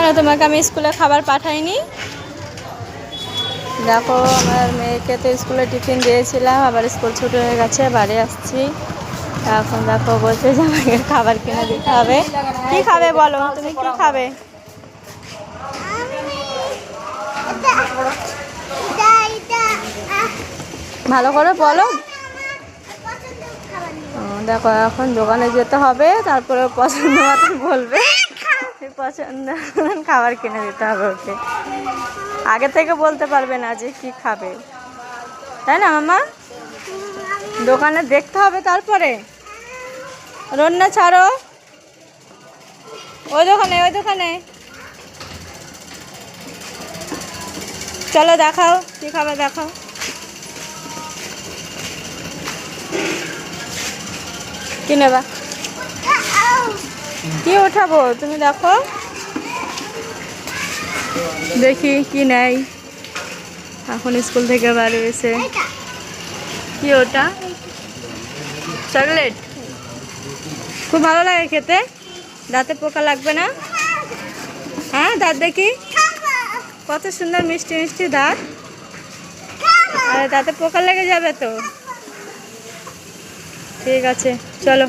কেন তোমাকে আমি স্কুলে খাবার পাঠাইনি? দেখো আমার মেয়েকে তো স্কুলে টিফিন দিয়েছিলাম, আবার স্কুল ছুটি হয়ে গেছে, বাড়ি আসছি। এখন দেখো বলছে যে আমাকে খাবার কিনে দিতে হবে। কি খাবে বলো, তুমি কি খাবে? ভালো করে বলো। দেখো এখন দোকানে যেতে হবে, তারপরে পছন্দ মতন বলবে, পছন্দ খাবার কিনে দিতে হবে ওকে। আগে থেকে বলতে পারবে না যে কি খাবে, তাই না মামা? দোকানে দেখতে হবে তারপরে। রান্না ছাড়ো, ওই দোকানে ওই দোকানে চলো, দেখাও কি খাবে, দেখাও কি নেবা, কি ওঠাবো তুমি দেখো, দেখি কি নেই। এখন স্কুল থেকে বাড়ি এসে কি ওটা? চকলেট, খুব ভালো লাগে খেতে, দাঁতে পোকা লাগবে না? হ্যাঁ দাঁত দেখি, কত সুন্দর মিষ্টি মিষ্টি দাঁত, আরে দাঁতে পোকা লেগে যাবে তো। ঠিক আছে চলো।